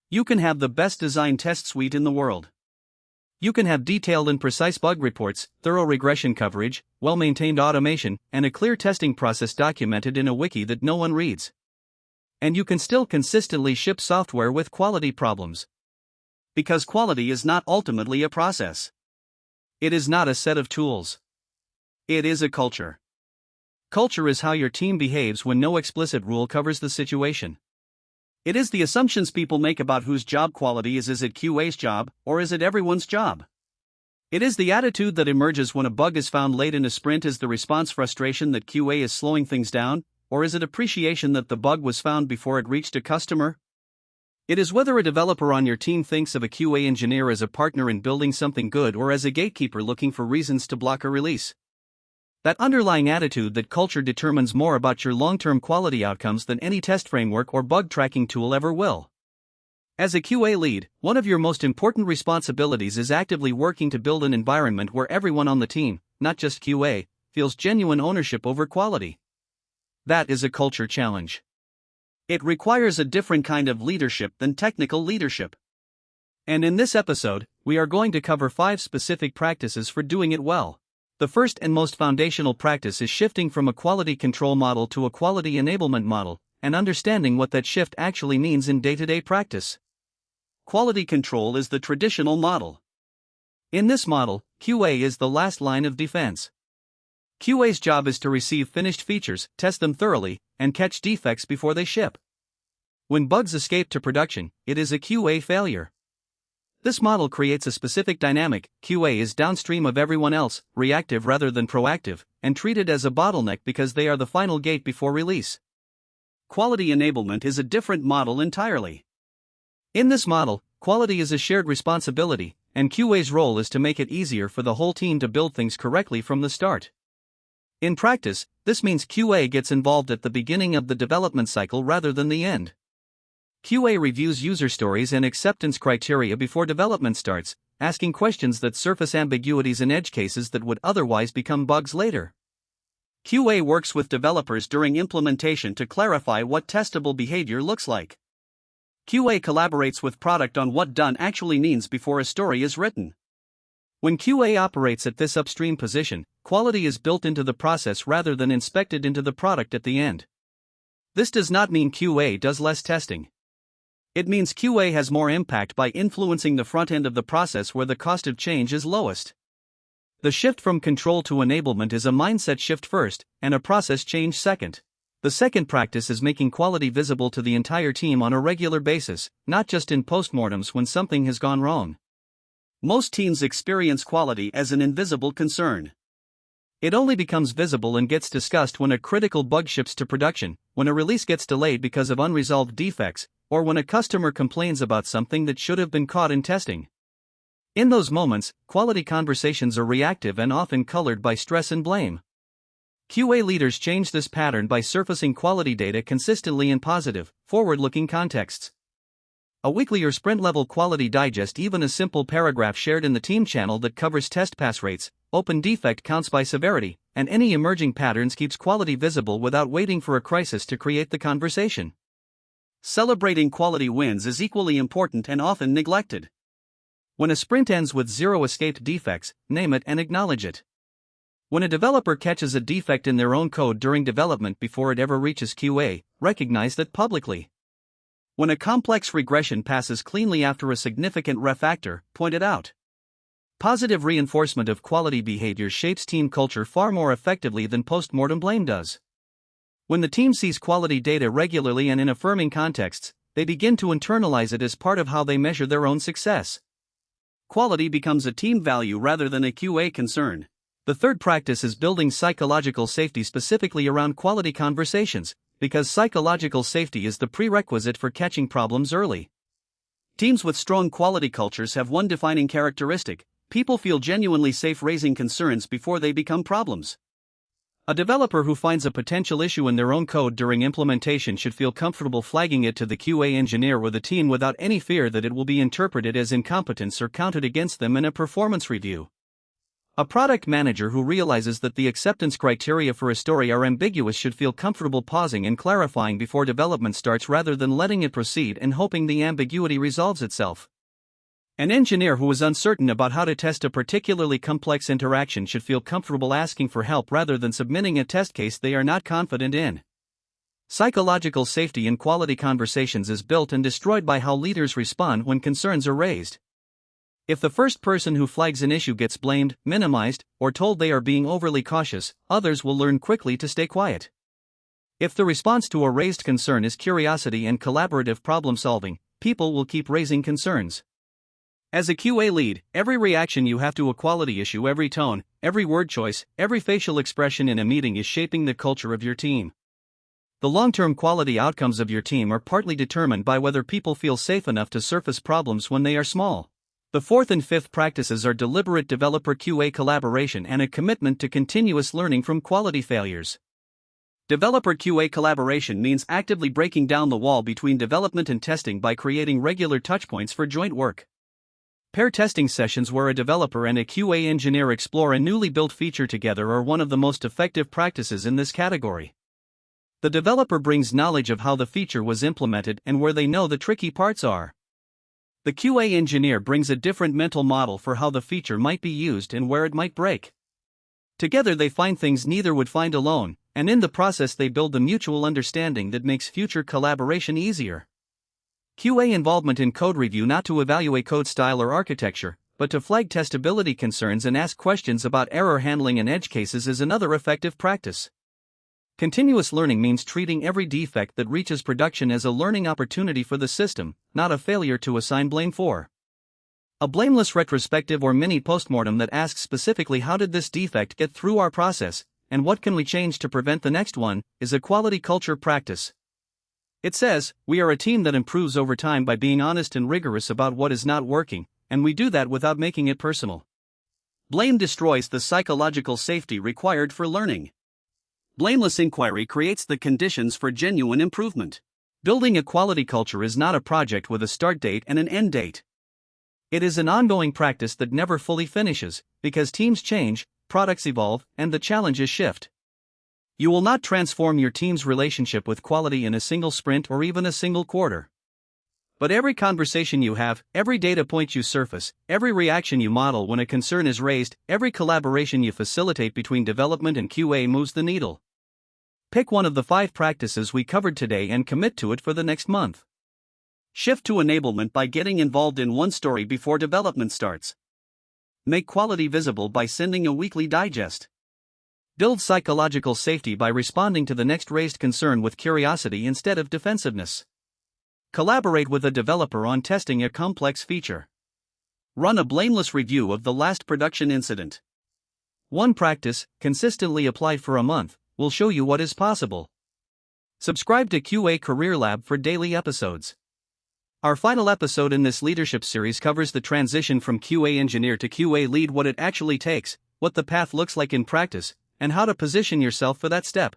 You can have the best designed test suite in the world. You can have detailed and precise bug reports, thorough regression coverage, well-maintained automation, and a clear testing process documented in a wiki that no one reads. And you can still consistently ship software with quality problems. Because quality is not ultimately a process. It is not a set of tools. It is a culture. Culture is how your team behaves when no explicit rule covers the situation. It is the assumptions people make about whose job quality is. Is it QA's job, or is it everyone's job? It is the attitude that emerges when a bug is found late in a sprint. Is the response frustration that QA is slowing things down, or is it appreciation that the bug was found before it reached a customer? It is whether a developer on your team thinks of a QA engineer as a partner in building something good or as a gatekeeper looking for reasons to block a release. That underlying attitude that culture determines more about your long-term quality outcomes than any test framework or bug tracking tool ever will. As a QA lead, one of your most important responsibilities is actively working to build an environment where everyone on the team, not just QA, feels genuine ownership over quality. That is a culture challenge. It requires a different kind of leadership than technical leadership. And in this episode, we are going to cover 5 specific practices for doing it well. The first and most foundational practice is shifting from a quality control model to a quality enablement model, and understanding what that shift actually means in day-to-day practice. Quality control is the traditional model. In this model, QA is the last line of defense. QA's job is to receive finished features, test them thoroughly, and catch defects before they ship. When bugs escape to production, it is a QA failure. This model creates a specific dynamic. QA is downstream of everyone else, reactive rather than proactive, and treated as a bottleneck because they are the final gate before release. Quality enablement is a different model entirely. In this model, quality is a shared responsibility, and QA's role is to make it easier for the whole team to build things correctly from the start. In practice, this means QA gets involved at the beginning of the development cycle rather than the end. QA reviews user stories and acceptance criteria before development starts, asking questions that surface ambiguities and edge cases that would otherwise become bugs later. QA works with developers during implementation to clarify what testable behavior looks like. QA collaborates with product on what done actually means before a story is written. When QA operates at this upstream position, quality is built into the process rather than inspected into the product at the end. This does not mean QA does less testing. It means QA has more impact by influencing the front end of the process where the cost of change is lowest. The shift from control to enablement is a mindset shift first, and a process change second. The second practice is making quality visible to the entire team on a regular basis, not just in postmortems when something has gone wrong. Most teams experience quality as an invisible concern. It only becomes visible and gets discussed when a critical bug ships to production, when a release gets delayed because of unresolved defects, or when a customer complains about something that should have been caught in testing. In those moments, quality conversations are reactive and often colored by stress and blame. QA leaders change this pattern by surfacing quality data consistently in positive, forward-looking contexts. A weekly or sprint-level quality digest, even a simple paragraph shared in the team channel that covers test pass rates, open defect counts by severity, and any emerging patterns keeps quality visible without waiting for a crisis to create the conversation. Celebrating quality wins is equally important and often neglected. When a sprint ends with 0 escaped defects, name it and acknowledge it. When a developer catches a defect in their own code during development before it ever reaches QA, recognize that publicly. When a complex regression passes cleanly after a significant refactor, point it out. Positive reinforcement of quality behavior shapes team culture far more effectively than post-mortem blame does. When the team sees quality data regularly and in affirming contexts, they begin to internalize it as part of how they measure their own success. Quality becomes a team value rather than a QA concern. The third practice is building psychological safety specifically around quality conversations, because psychological safety is the prerequisite for catching problems early. Teams with strong quality cultures have one defining characteristic: people feel genuinely safe raising concerns before they become problems. A developer who finds a potential issue in their own code during implementation should feel comfortable flagging it to the QA engineer or the team without any fear that it will be interpreted as incompetence or counted against them in a performance review. A product manager who realizes that the acceptance criteria for a story are ambiguous should feel comfortable pausing and clarifying before development starts rather than letting it proceed and hoping the ambiguity resolves itself. An engineer who is uncertain about how to test a particularly complex interaction should feel comfortable asking for help rather than submitting a test case they are not confident in. Psychological safety in quality conversations is built and destroyed by how leaders respond when concerns are raised. If the first person who flags an issue gets blamed, minimized, or told they are being overly cautious, others will learn quickly to stay quiet. If the response to a raised concern is curiosity and collaborative problem solving, people will keep raising concerns. As a QA lead, every reaction you have to a quality issue, every tone, every word choice, every facial expression in a meeting is shaping the culture of your team. The long-term quality outcomes of your team are partly determined by whether people feel safe enough to surface problems when they are small. The fourth and fifth practices are deliberate developer QA collaboration and a commitment to continuous learning from quality failures. Developer QA collaboration means actively breaking down the wall between development and testing by creating regular touchpoints for joint work. Pair testing sessions where a developer and a QA engineer explore a newly built feature together are one of the most effective practices in this category. The developer brings knowledge of how the feature was implemented and where they know the tricky parts are. The QA engineer brings a different mental model for how the feature might be used and where it might break. Together they find things neither would find alone, and in the process they build the mutual understanding that makes future collaboration easier. QA involvement in code review not to evaluate code style or architecture, but to flag testability concerns and ask questions about error handling and edge cases is another effective practice. Continuous learning means treating every defect that reaches production as a learning opportunity for the system, not a failure to assign blame for. A blameless retrospective or mini postmortem that asks specifically how did this defect get through our process, and what can we change to prevent the next one, is a quality culture practice. It says, we are a team that improves over time by being honest and rigorous about what is not working, and we do that without making it personal. Blame destroys the psychological safety required for learning. Blameless inquiry creates the conditions for genuine improvement. Building a quality culture is not a project with a start date and an end date. It is an ongoing practice that never fully finishes, because teams change, products evolve, and the challenges shift. You will not transform your team's relationship with quality in a single sprint or even a single quarter. But every conversation you have, every data point you surface, every reaction you model when a concern is raised, every collaboration you facilitate between development and QA moves the needle. Pick one of the 5 practices we covered today and commit to it for the next month. Shift to enablement by getting involved in one story before development starts. Make quality visible by sending a weekly digest. Build psychological safety by responding to the next raised concern with curiosity instead of defensiveness. Collaborate with a developer on testing a complex feature. Run a blameless review of the last production incident. One practice, consistently applied for a month, will show you what is possible. Subscribe to QA Career Lab for daily episodes. Our final episode in this leadership series covers the transition from QA engineer to QA lead, what it actually takes, what the path looks like in practice, and how to position yourself for that step.